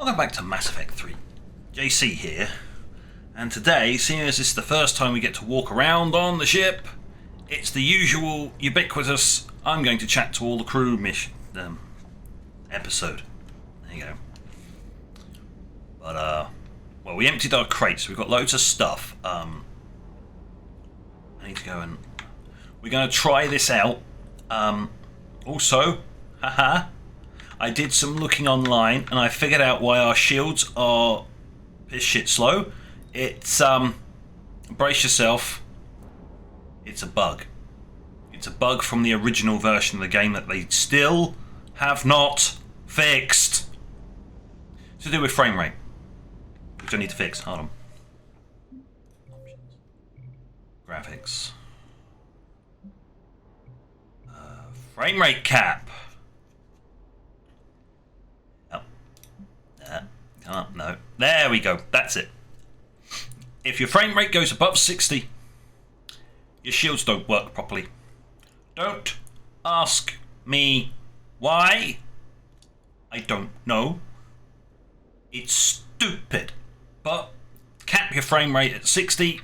Welcome back to Mass Effect 3. JC here, and today, seeing as this is the first time we get to walk around on the ship, it's the usual ubiquitous I'm going to chat to all the crew mission episode. There you go. But well, we emptied our crates, we've got loads of stuff. I need to go and we're going to try this out. Also, haha, I did some looking online and I figured out why our shields are piss shit slow. It's brace yourself, it's a bug. It's a bug from the original version of the game that they still have not fixed. It's to do with frame rate, which I need to fix. Hold on. Graphics. Frame rate cap. No. There we go. That's it. If your frame rate goes above 60, your shields don't work properly. Don't ask me why. I don't know. It's stupid. But cap your frame rate at 60.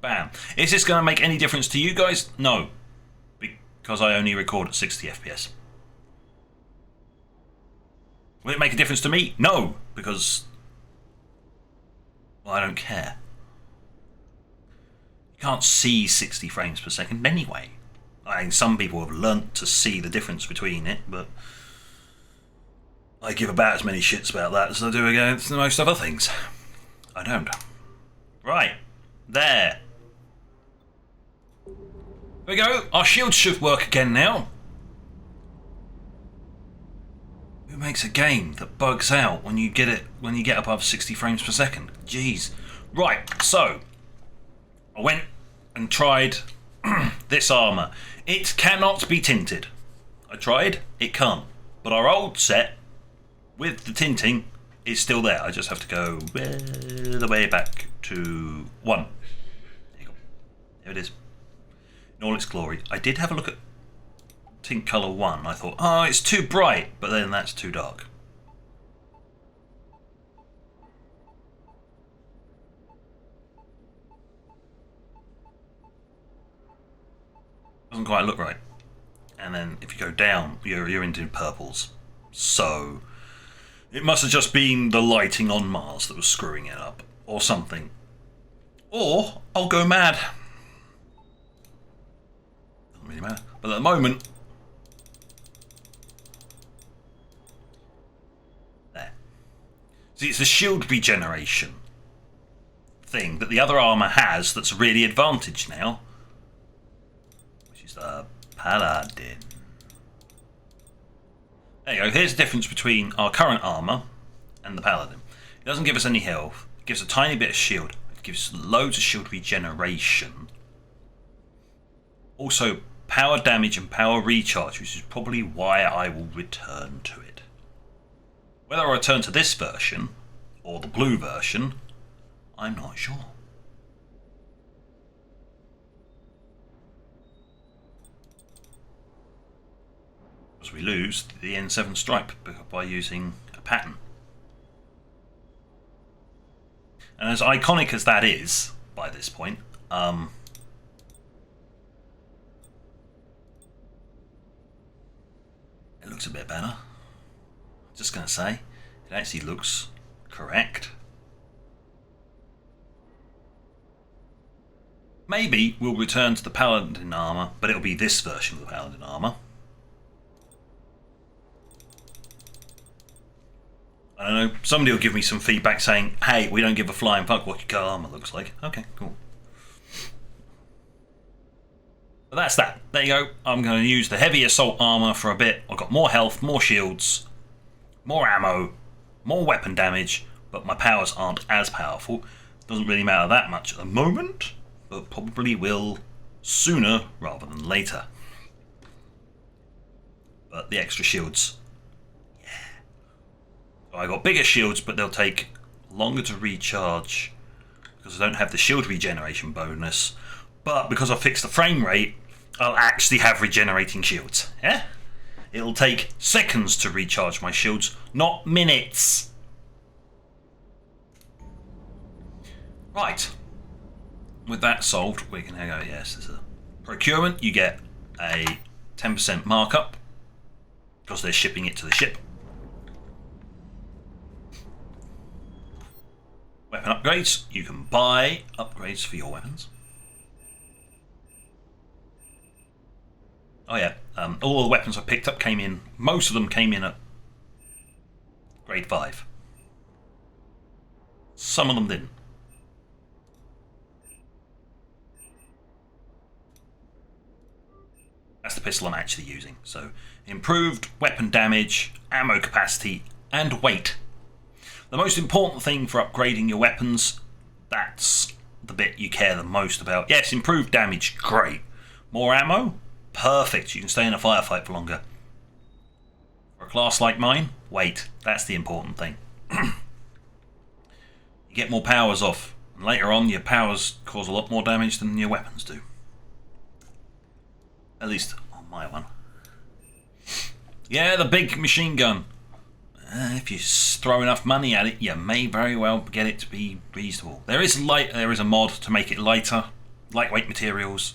Bam. Is this going to make any difference to you guys? No. Because I only record at 60 FPS. Will it make a difference to me? No, because well, I don't care. You can't see 60 frames per second anyway. I mean, some people have learnt to see the difference between it, but I give about as many shits about that as I do against most other things. I don't. Right, there. There we go. Our shields should work again now. Who makes a game that bugs out when you get above 60 frames per second? Jeez. Right, so I went and tried this armour. It cannot be tinted. I tried, it can't. But our old set with the tinting is still there. I just have to go the way back to 1. There you go. There it is. In all its glory. I did have a look at tint colour 1. I thought, oh, it's too bright, but then that's too dark. Doesn't quite look right. And then if you go down, you're into purples. So it must have just been the lighting on Mars that was screwing it up, or something. Or I'll go mad. Doesn't really matter. But at the moment, there. See, it's the shield regeneration thing that the other armour has that's really advantage now. Which is the Paladin. There you go, here's the difference between our current armour and the Paladin. It doesn't give us any health, it gives a tiny bit of shield, it gives loads of shield regeneration. Also, power damage and power recharge, which is probably why I will return to it. Whether I return to this version or the blue version, I'm not sure. Because we lose the N7 stripe by using a pattern. And as iconic as that is by this point, it looks a bit better. Just going to say, it actually looks correct. Maybe we'll return to the Paladin armour, but it'll be this version of the Paladin armour. I don't know, somebody will give me some feedback saying, hey, we don't give a flying fuck what your armour looks like. Okay, cool. But that's that. There you go. I'm going to use the heavy assault armour for a bit. I've got more health, more shields, more ammo, more weapon damage, but my powers aren't as powerful. Doesn't really matter that much at the moment, but probably will sooner rather than later. But the extra shields, yeah. So I got bigger shields, but they'll take longer to recharge because I don't have the shield regeneration bonus. But because I fixed the frame rate, I'll actually have regenerating shields. Yeah? It'll take seconds to recharge my shields, not minutes. Right. With that solved, we can now go, yes, there's a procurement. You get a 10% markup because they're shipping it to the ship. Weapon upgrades. You can buy upgrades for your weapons. Oh yeah, all the weapons I picked up came in, most of them came in at grade 5. Some of them didn't. That's the pistol I'm actually using. So, improved weapon damage, ammo capacity, and weight. The most important thing for upgrading your weapons, that's the bit you care the most about. Yes, improved damage, great. More ammo? Perfect, you can stay in a firefight for longer. For a class like mine, weight, that's the important thing. You get more powers off, and later on your powers cause a lot more damage than your weapons do. At least on my one. Yeah, the big machine gun. If you throw enough money at it, you may very well get it to be reasonable. There is a mod to make it lighter, lightweight materials.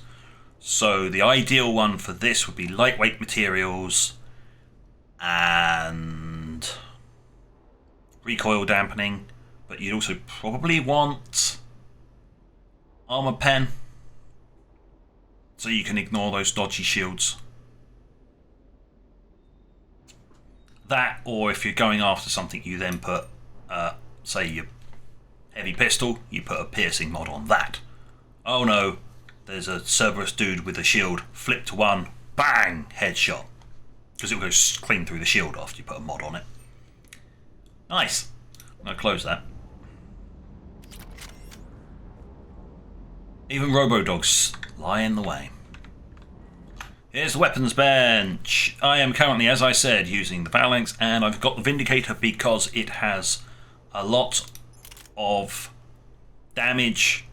So the ideal one for this would be lightweight materials and recoil dampening, but you'd also probably want armor pen so you can ignore those dodgy shields. That, or if you're going after something, you then put, say, your heavy pistol, you put a piercing mod on that. Oh no, there's a Cerberus dude with a shield, flip to 1, bang, headshot. Because it will go clean through the shield after you put a mod on it. Nice. I'm going to close that. Even robo-dogs lie in the way. Here's the weapons bench. I am currently, as I said, using the Phalanx, and I've got the Vindicator because it has a lot of damage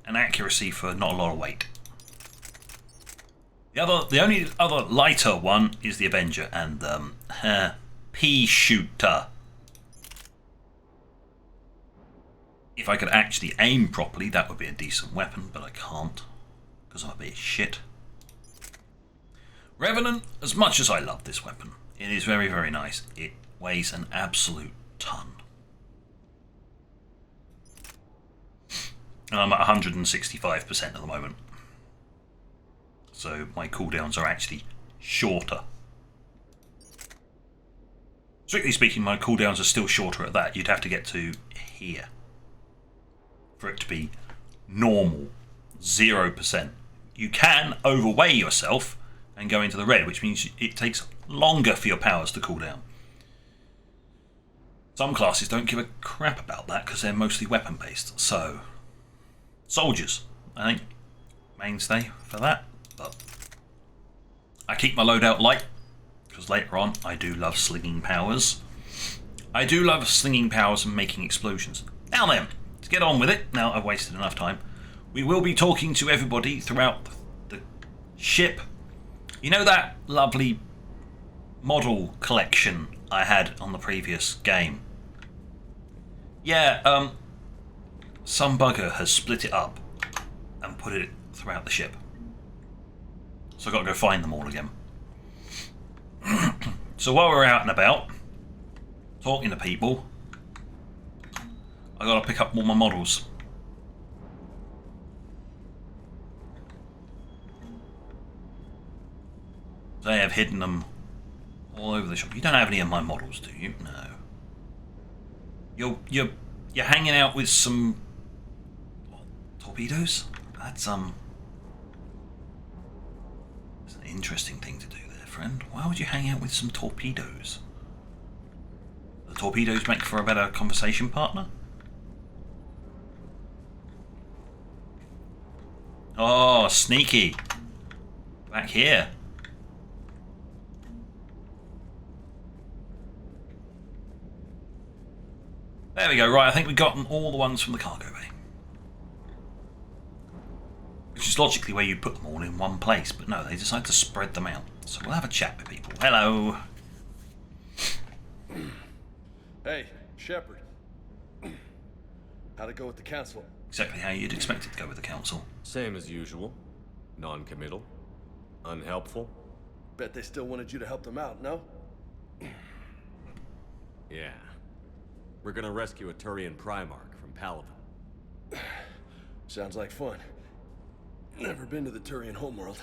and accuracy for not a lot of weight. The only other lighter one is the Avenger and Pea Shooter. If I could actually aim properly, that would be a decent weapon, but I can't because I'm a bit shit. Revenant, as much as I love this weapon, it is very, very nice. It weighs an absolute ton. And I'm at 165% at the moment. So my cooldowns are actually shorter. Strictly speaking, my cooldowns are still shorter at that. You'd have to get to here for it to be normal, 0%. You can overweigh yourself and go into the red, which means it takes longer for your powers to cool down. Some classes don't give a crap about that because they're mostly weapon based. So, soldiers, I think, mainstay for that. But I keep my loadout light because later on I do love slinging powers. I do love slinging powers and making explosions. Now then, to get on with it, now I've wasted enough time, we will be talking to everybody throughout the ship. You know that lovely model collection I had on the previous game? Yeah, some bugger has split it up and put it throughout the ship. So I've got to go find them all again. So while we're out and about, talking to people, I've got to pick up all my models. They have hidden them all over the shop. You don't have any of my models, do you? No. You're hanging out with some torpedoes? That's an interesting thing to do there, friend. Why would you hang out with some torpedoes? The torpedoes make for a better conversation partner? Oh, sneaky. Back here. There we go, right, I think we've gotten all the ones from the cargo bay. Which is logically where you put them all in one place, but no, they decide to spread them out. So we'll have a chat with people. Hello. Hey, Shepard. How'd it go with the council? Exactly how you'd expect it to go with the council. Same as usual. Non-committal. Unhelpful. Bet they still wanted you to help them out, no? Yeah. We're gonna rescue a Turian Primarch from Palaven. Sounds like fun. Never been to the Turian homeworld.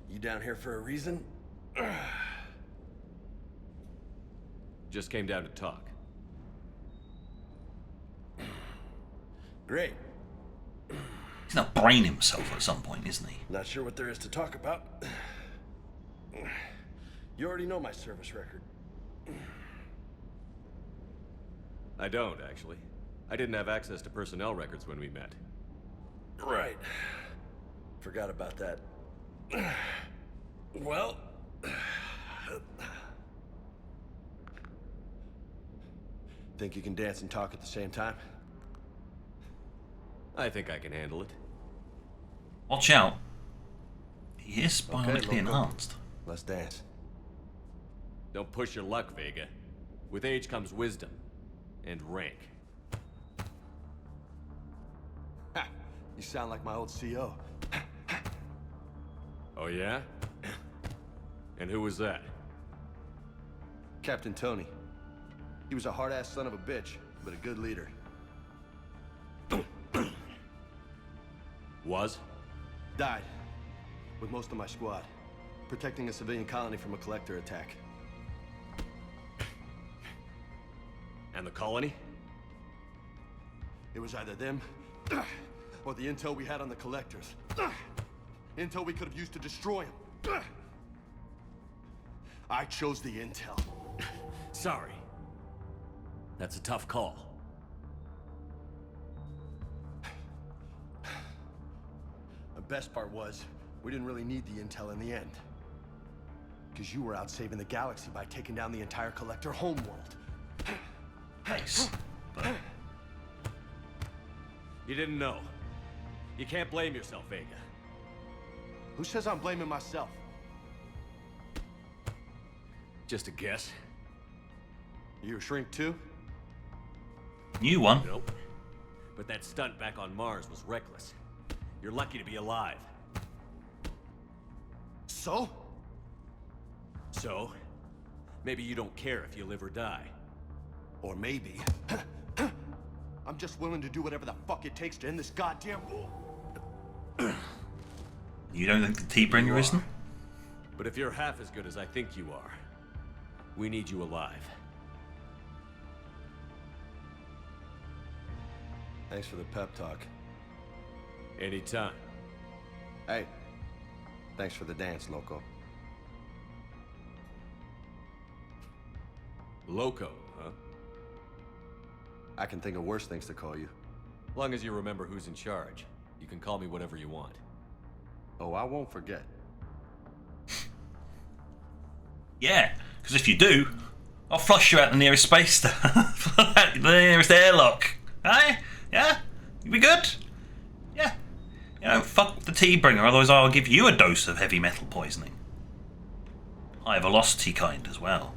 You down here for a reason? Just came down to talk. Great. He's not brain himself at some point, isn't he? Not sure what there is to talk about. You already know my service record. I don't, actually. I didn't have access to personnel records when we met. Right. Forgot about that. Well... Think you can dance and talk at the same time? I think I can handle it. Watch out. He is bionically enhanced. Let's dance. Don't push your luck, Vega. With age comes wisdom. And rank. Ha! You sound like my old CO. Oh yeah? And who was that? Captain Tony. He was a hard-ass son of a bitch, but a good leader. Was? Died. With most of my squad. Protecting a civilian colony from a collector attack. And the colony? It was either them, or the intel we had on the collectors. Intel we could have used to destroy them. I chose the intel. Sorry. That's a tough call. The best part was, we didn't really need the intel in the end. Because you were out saving the galaxy by taking down the entire collector homeworld. Nice. But You didn't know. You can't blame yourself, Vega. Who says I'm blaming myself? Just a guess. You a shrink too? new one. Nope. But that stunt back on Mars was reckless. You're lucky to be alive. So? So? Maybe you don't care if you live or die. Or maybe... I'm just willing to do whatever the fuck it takes to end this goddamn war. You don't think the T-Bringer isn't? But if you're half as good as I think you are, we need you alive. Thanks for the pep talk. Anytime. Hey, thanks for the dance, Loco. Loco, huh? I can think of worse things to call you. Long as you remember who's in charge, you can call me whatever you want. Oh, I won't forget. Yeah, because if you do, I'll flush you out the nearest space station. The nearest airlock. Hey? Yeah? You be good? Yeah. You know, fuck the T-Bringer, otherwise I'll give you a dose of heavy metal poisoning. High velocity kind as well.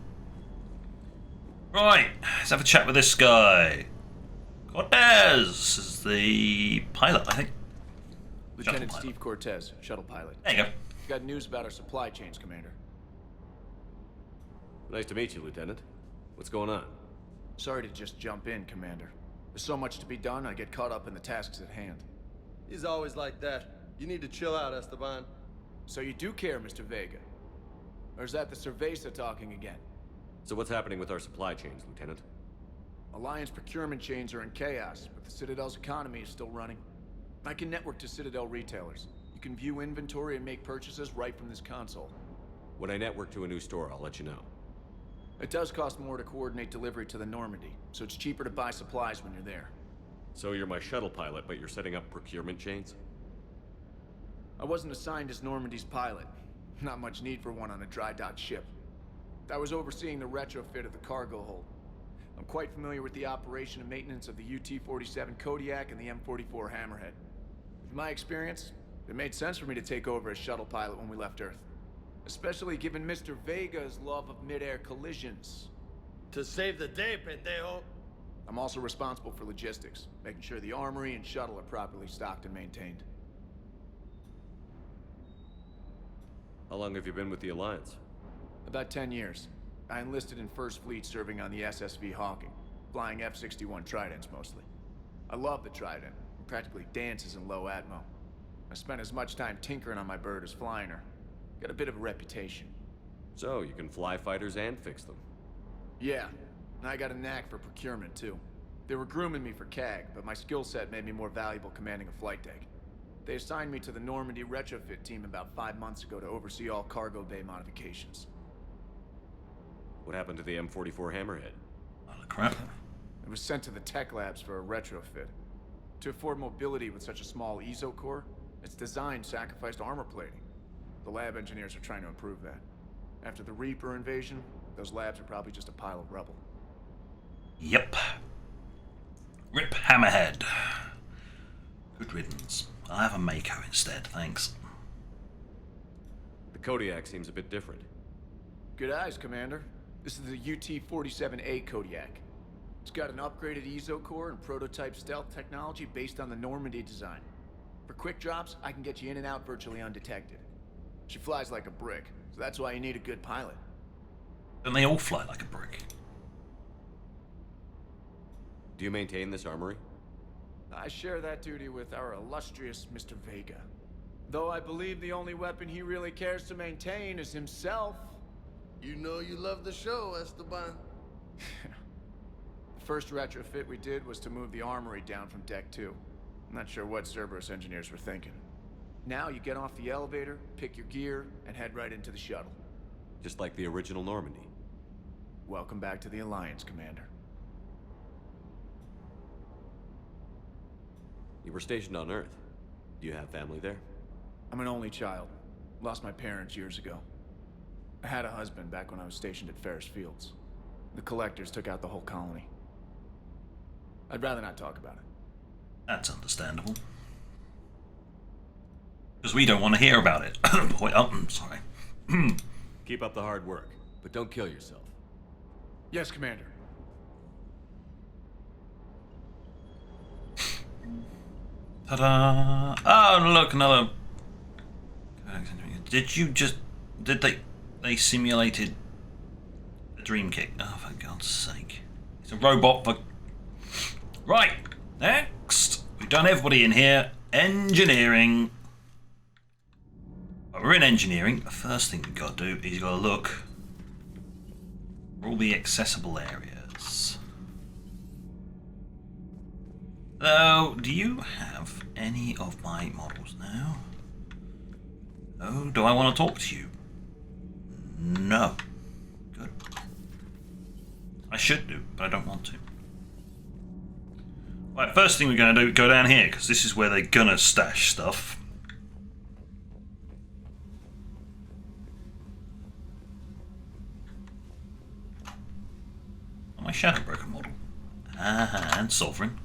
Right, let's have a chat with this guy. Cortez is the pilot, I think. Lieutenant Steve Cortez, shuttle pilot. There you go. Got news about our supply chains, Commander. Nice to meet you, Lieutenant. What's going on? Sorry to just jump in, Commander. There's so much to be done, I get caught up in the tasks at hand. He's always like that. You need to chill out, Esteban. So you do care, Mr. Vega? Or is that the Cerveza talking again? So what's happening with our supply chains, Lieutenant? Alliance procurement chains are in chaos, but the Citadel's economy is still running. I can network to Citadel retailers. You can view inventory and make purchases right from this console. When I network to a new store, I'll let you know. It does cost more to coordinate delivery to the Normandy, so it's cheaper to buy supplies when you're there. So you're my shuttle pilot, but you're setting up procurement chains? I wasn't assigned as Normandy's pilot. Not much need for one on a dry dock ship. I was overseeing the retrofit of the cargo hold. I'm quite familiar with the operation and maintenance of the UT-47 Kodiak and the M44 Hammerhead. With my experience, it made sense for me to take over as shuttle pilot when we left Earth. Especially given Mr. Vega's love of mid-air collisions. To save the day, pendejo. I'm also responsible for logistics, making sure the armory and shuttle are properly stocked and maintained. How long have you been with the Alliance? About 10 years. I enlisted in First Fleet serving on the SSV Hawking, flying F-61 Tridents mostly. I love the Trident. It practically dances in low atmo. I spent as much time tinkering on my bird as flying her. Got a bit of a reputation. So, you can fly fighters and fix them. Yeah, and I got a knack for procurement too. They were grooming me for CAG, but my skill set made me more valuable commanding a flight deck. They assigned me to the Normandy retrofit team about 5 months ago to oversee all cargo bay modifications. What happened to the M44 Hammerhead? Oh, crap. It was sent to the tech labs for a retrofit. To afford mobility with such a small ESO core, its design sacrificed armor plating. The lab engineers are trying to improve that. After the Reaper invasion, those labs are probably just a pile of rubble. Yep. Rip Hammerhead. Good riddance. I'll have a Mako instead, thanks. The Kodiak seems a bit different. Good eyes, Commander. This is the UT-47A Kodiak. It's got an upgraded ESO core and prototype stealth technology based on the Normandy design. For quick drops, I can get you in and out virtually undetected. She flies like a brick, so that's why you need a good pilot. Don't they all fly like a brick? Do you maintain this armory? I share that duty with our illustrious Mr. Vega. Though I believe the only weapon he really cares to maintain is himself. You know you love the show, Esteban. The first retrofit we did was to move the armory down from Deck 2. I'm not sure what Cerberus engineers were thinking. Now you get off the elevator, pick your gear, and head right into the shuttle. Just like the original Normandy. Welcome back to the Alliance, Commander. You were stationed on Earth. Do you have family there? I'm an only child. Lost my parents years ago. I had a husband back when I was stationed at Ferris Fields. The collectors took out the whole colony. I'd rather not talk about it. That's understandable. Because we don't want to hear about it. Wait, oh, I'm sorry. Keep up the hard work, but don't kill yourself. Yes, Commander. Ta-da! Oh, look, another... Did they simulated the Dream Kick? Oh, for God's sake. It's a robot for... Right, next. We've done everybody in here. Engineering. Well, we're in engineering. The first thing we've got to do is you've got to look for all the accessible areas. So, do you have any of my models now? Oh, do I want to talk to you? No. Good. I should do, but I don't want to. Right, first thing we're going to do, go down here, because this is where they're going to stash stuff. My Shadow Broker model. And Sovereign.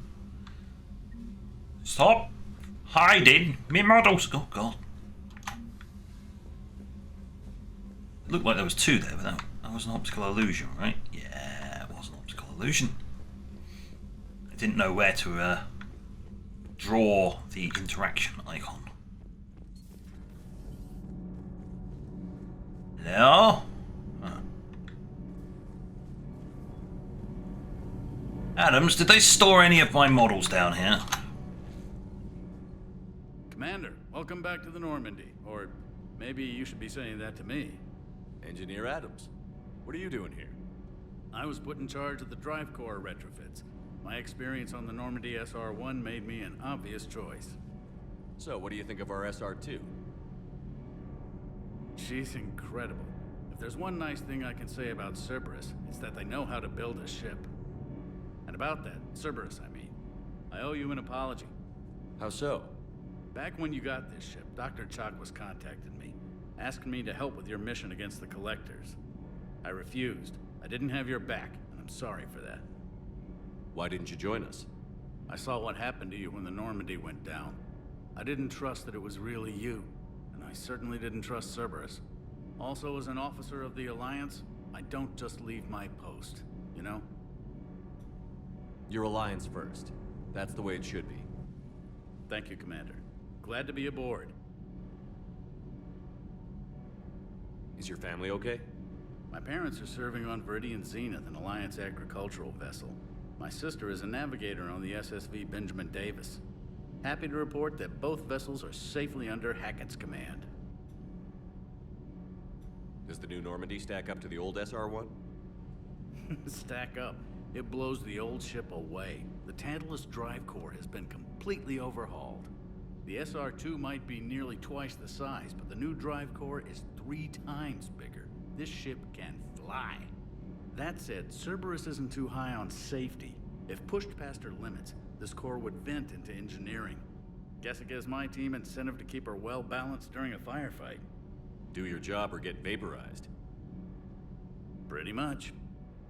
Stop hiding me models. Oh, God. It looked like there was two there, but that was an optical illusion, right? Yeah, it was an optical illusion. I didn't know where to draw the interaction icon. Hello? Huh. Adams, did they store any of my models down here? Commander, welcome back to the Normandy. Or maybe you should be saying that to me. Engineer Adams, what are you doing here? I was put in charge of the drive core retrofits. My experience on the Normandy SR-1 made me an obvious choice. So, what do you think of our SR-2? She's incredible. If there's one nice thing I can say about Cerberus, it's that they know how to build a ship. And about that, Cerberus, I mean, I owe you an apology. How so? Back when you got this ship, Dr. Chakwas contacted me, asking me to help with your mission against the Collectors. I refused. I didn't have your back, and I'm sorry for that. Why didn't you join us? I saw what happened to you when the Normandy went down. I didn't trust that it was really you, and I certainly didn't trust Cerberus. Also, as an officer of the Alliance, I don't just leave my post. you know? Your alliance first. That's the way it should be. Thank you, Commander. Glad to be aboard. Is your family okay? My parents are serving on Viridian Zenith, an Alliance agricultural vessel. My sister is a navigator on the SSV Benjamin Davis. Happy to report that both vessels are safely under Hackett's command. Does the new Normandy stack up to the old SR-1? Stack up. It blows the old ship away. The Tantalus drive core has been completely overhauled. The SR-2 might be nearly twice the size, but the new drive core is 3 times bigger. This ship can fly. That said, Cerberus isn't too high on safety. If pushed past her limits, this core would vent into engineering. Guess it gives my team incentive to keep her well balanced during a firefight. Do your job or get vaporized. Pretty much.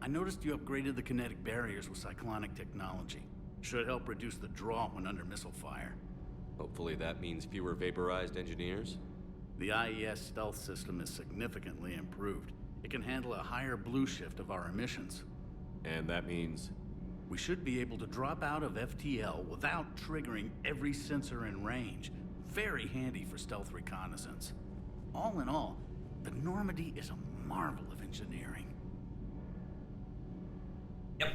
I noticed you upgraded the kinetic barriers with cyclonic technology. Should help reduce the draw when under missile fire. Hopefully that means fewer vaporized engineers. The IES stealth system is significantly improved. It can handle a higher blue shift of our emissions. And that means... We should be able to drop out of FTL without triggering every sensor in range. Very handy for stealth reconnaissance. All in all, the Normandy is a marvel of engineering. Yep.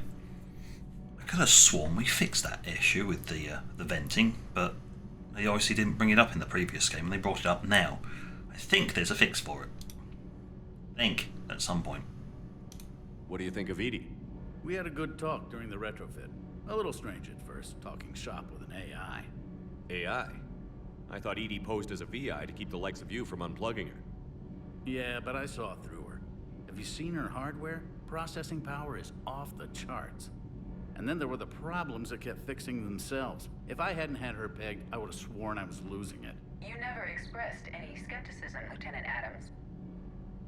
I could have sworn we fixed that issue with the venting, but they obviously didn't bring it up in the previous game, and they brought it up now. I think there's a fix for it. At some point. What do you think of Edie? We had a good talk during the retrofit. A little strange at first, talking shop with an AI. AI? I thought Edie posed as a VI to keep the likes of you from unplugging her. Yeah, but I saw through her. Have you seen her hardware? Processing power is off the charts. And then there were the problems that kept fixing themselves. If I hadn't had her pegged, I would have sworn I was losing it. You never expressed any skepticism, Lieutenant Adams.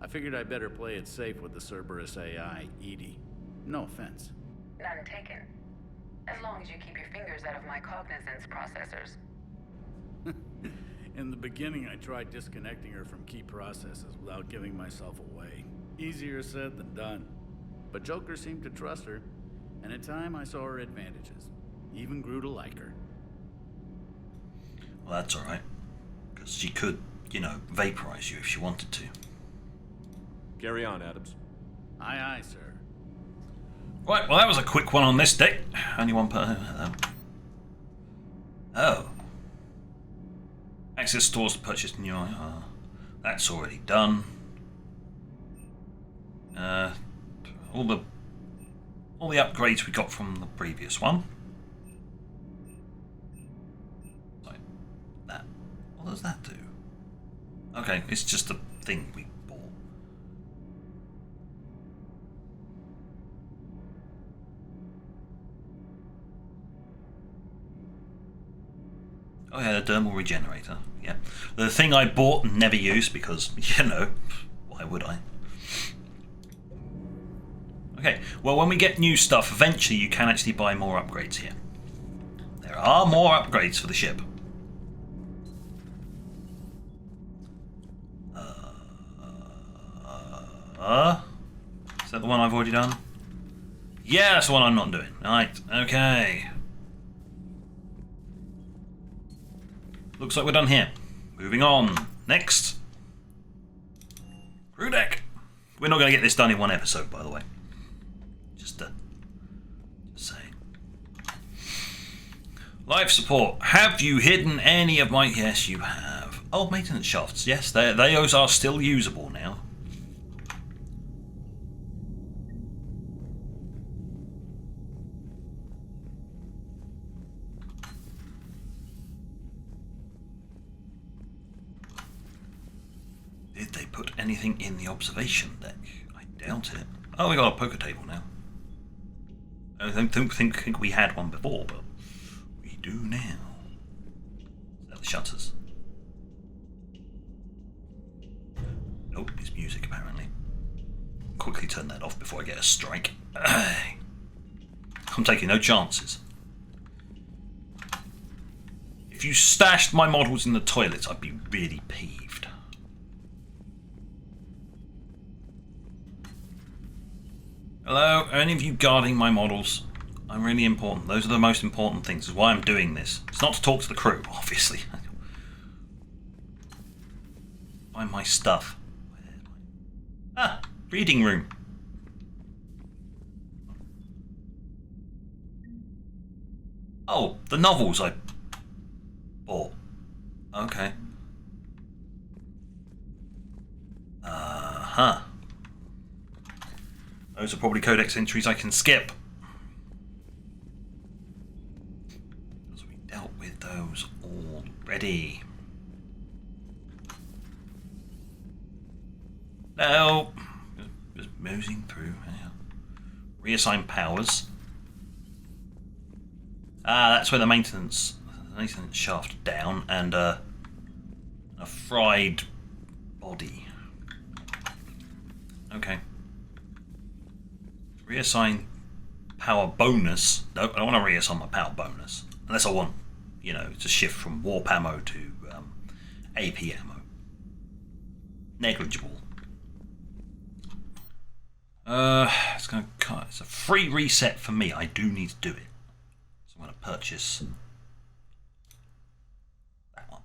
I figured I'd better play it safe with the Cerberus AI, Edie. No offense. None taken. As long as you keep your fingers out of my cognizance processors. In the beginning, I tried disconnecting her from key processes without giving myself away. Easier said than done. But Joker seemed to trust her, and in time I saw her advantages. Even grew to like her. Well, that's alright. Because she could, vaporize you if she wanted to. Carry on, Adams. Aye, aye, sir. Right, well that was a quick one on this deck. Only one per... Oh. Access stores to purchase new... that's already done. All the upgrades we got from the previous one. Like that. What does that do? Okay, it's just a thing we bought. Oh yeah, the dermal regenerator. Yeah. The thing I bought and never used because, why would I? Okay, well when we get new stuff, eventually you can actually buy more upgrades here. There are more upgrades for the ship. Is that the one I've already done? Yeah, that's the one I'm not doing. Right, okay. Looks like we're done here. Moving on. Next. Crew deck. We're not going to get this done in one episode, by the way. Just saying. Life support. Have you hidden any of my... Yes, you have. Oh, maintenance shafts. Yes, those are still usable now. Did they put anything in the observation deck? I doubt it. Oh, we got a poker table now. I don't think we had one before, but we do now. Is that the shutters? Nope, it's music apparently. Quickly turn that off before I get a strike. I'm taking no chances. If you stashed my models in the toilets, I'd be really peeved. Hello, any of you guarding my models? I'm really important. Those are the most important things. This is why I'm doing this. It's not to talk to the crew, obviously. Find my stuff. Ah, reading room. Oh, the novels I bought. Okay. Uh-huh. Those are probably codex entries I can skip. Because we dealt with those already. No. Just moving through. Yeah. Reassign powers. Ah, that's where the maintenance shaft down and a fried body. Okay. Reassign power bonus. No, I don't want to reassign my power bonus. Unless I want, you know, to shift from warp ammo to AP ammo. Negligible. It's a free reset for me. I do need to do it. So I'm going to purchase that one.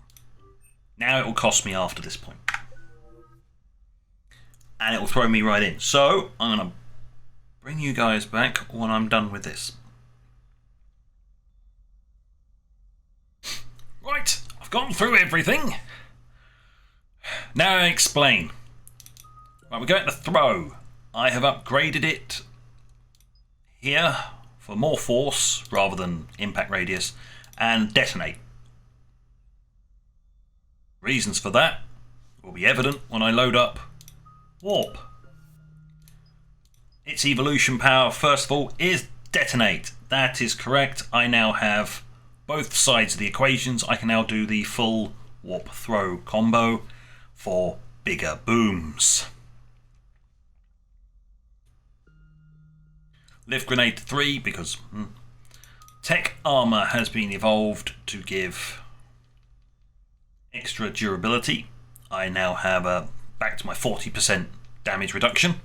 Now it will cost me after this point. And it will throw me right in. So I'm going to bring you guys back when I'm done with this. Right, I've gone through everything. Now I explain. Right, we're going to throw. I have upgraded it here for more force rather than impact radius and detonate. Reasons for that will be evident when I load up warp. Its evolution power, first of all, is detonate. That is correct. I now have both sides of the equations. I can now do the full warp throw combo for bigger booms. Lift grenade 3 because tech armor has been evolved to give extra durability. I now have back to my 40% damage reduction.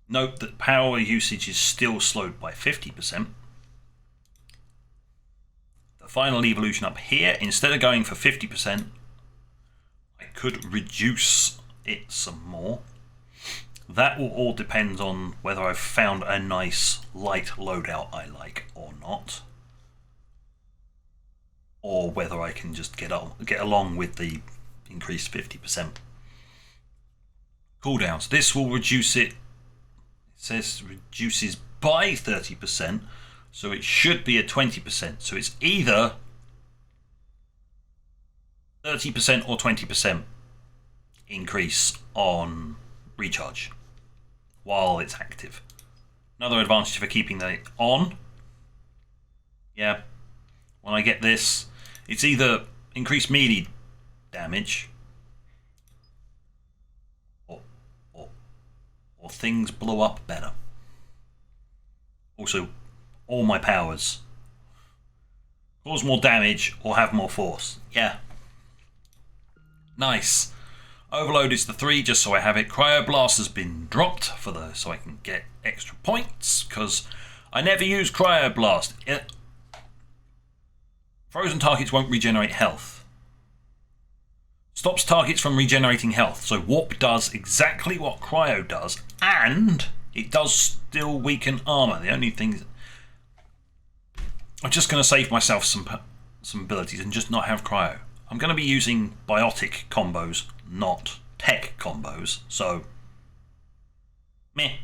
Note that power usage is still slowed by 50%. The final evolution up here, instead of going for 50%, I could reduce it some more. That will all depend on whether I've found a nice light loadout I like or not. Or whether I can just get along with the increased 50% cooldowns. This will reduce it. It says reduces by 30%, so it should be a 20%. So it's either 30% or 20% increase on recharge while it's active. Another advantage for keeping that on. Yeah, when I get this, it's either increased melee damage or things blow up better. Also, all my powers cause more damage or have more force. Yeah. Nice. Overload is the 3, just so I have it. Cryoblast has been dropped so I can get extra points, because I never use Cryoblast. Frozen targets won't regenerate health. Stops targets from regenerating health. So Warp does exactly what Cryo does, and it does still weaken armor. The only thing is, I'm just going to save myself some abilities and just not have Cryo. I'm going to be using biotic combos, not tech combos, so meh.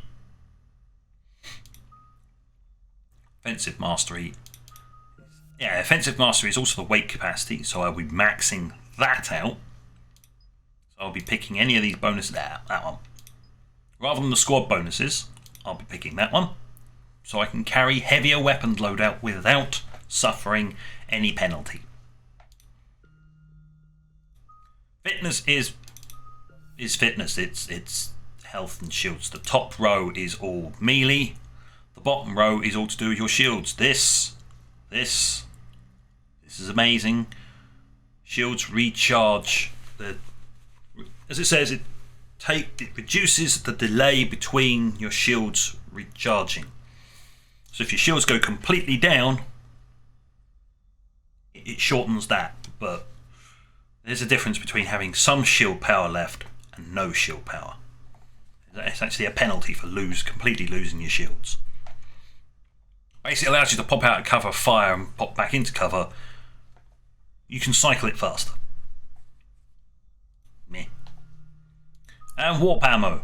Offensive mastery. Yeah, offensive mastery is also the weight capacity, so I'll be maxing that out. So I'll be picking any of these bonuses. That one. Rather than the squad bonuses, I'll be picking that one, so I can carry heavier weapons loadout without suffering any penalty. Fitness is fitness. It's health and shields. The top row is all melee. The bottom row is all to do with your shields. This is amazing. Shields recharge. As it says, it reduces the delay between your shields recharging. So if your shields go completely down, it shortens that. But there's a difference between having some shield power left and no shield power. It's actually a penalty for completely losing your shields. Basically allows you to pop out of cover, fire, and pop back into cover. You can cycle it faster. Meh. And warp ammo.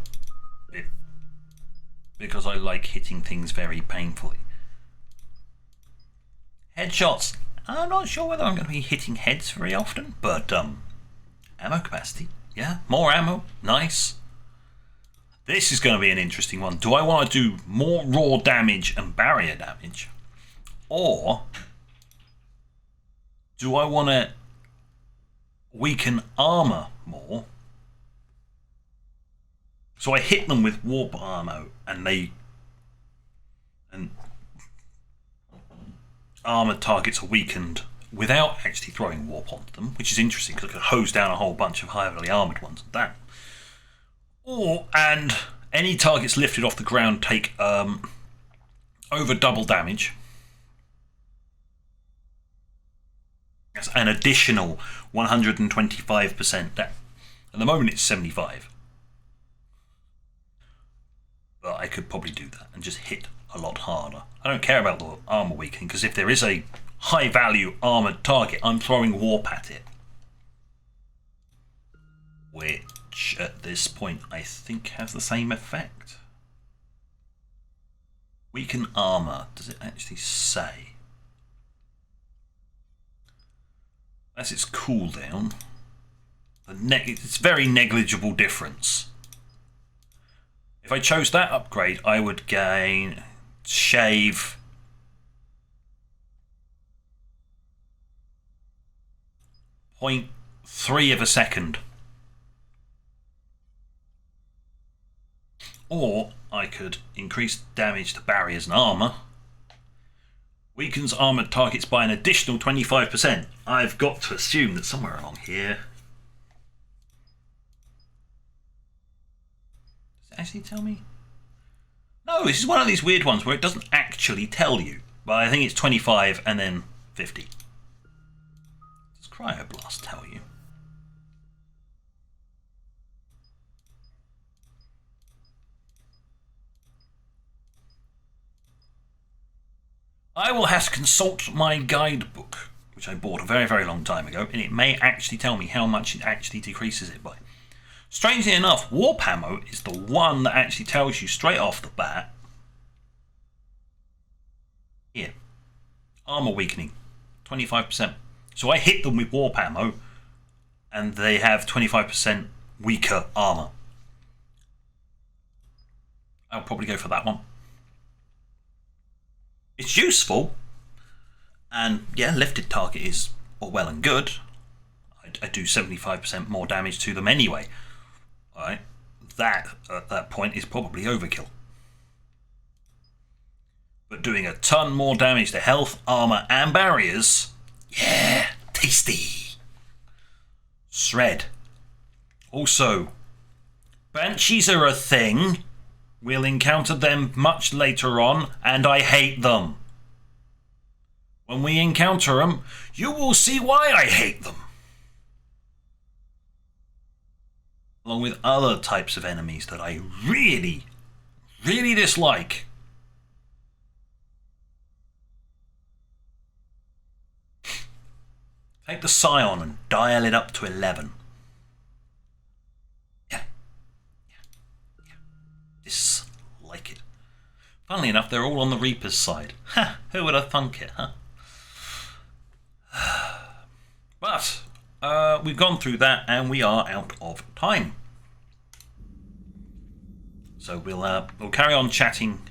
Because I like hitting things very painfully. Headshots. I'm not sure whether I'm going to be hitting heads very often, but ammo capacity. Yeah, more ammo. Nice. This is going to be an interesting one. Do I want to do more raw damage and barrier damage? Or do I want to weaken armor more? So I hit them with warp ammo and armored targets are weakened without actually throwing warp onto them, which is interesting because I could hose down a whole bunch of heavily armored ones and that. And any targets lifted off the ground take over double damage. That's an additional 125% down. At the moment it's 75. But I could probably do that and just hit a lot harder. I don't care about the armor weakening because if there is a high value armored target, I'm throwing warp at it. Which at this point I think has the same effect. Weaken armor. Does it actually say? That's its cooldown. It's very negligible difference. If I chose that upgrade, I would shave 0.3 of a second. Or I could increase damage to barriers and armor. Weakens armored targets by an additional 25%. I've got to assume that somewhere along here. Does it actually tell me? No, this is one of these weird ones where it doesn't actually tell you. But I think it's 25 and then 50. Does Cryoblast tell you? I will have to consult my guidebook, which I bought a very, very long time ago, and it may actually tell me how much it actually decreases it by. Strangely enough, warp ammo is the one that actually tells you straight off the bat. Here. Armor weakening. 25%. So I hit them with warp ammo, and they have 25% weaker armor. I'll probably go for that one. It's useful, and yeah, lifted target is all well and good. I do 75% more damage to them anyway. Alright, that at that point is probably overkill. But doing a ton more damage to health, armor, and barriers, yeah, tasty. Shred. Also, banshees are a thing. We'll encounter them much later on, and I hate them. When we encounter them, you will see why I hate them. Along with other types of enemies that I really, really dislike. Take the Scion and dial it up to 11. Dislike it. Funnily enough, they're all on the Reaper's side. Ha! Who would have thunk it, huh? But we've gone through that and we are out of time. So we'll carry on chatting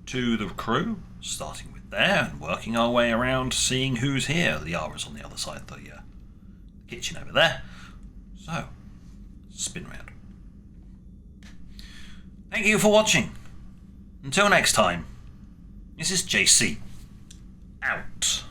to the crew, starting with there and working our way around, seeing who's here. Liara's on the other side of the kitchen over there. So, spin round. Thank you for watching. Until next time, this is JC. Out.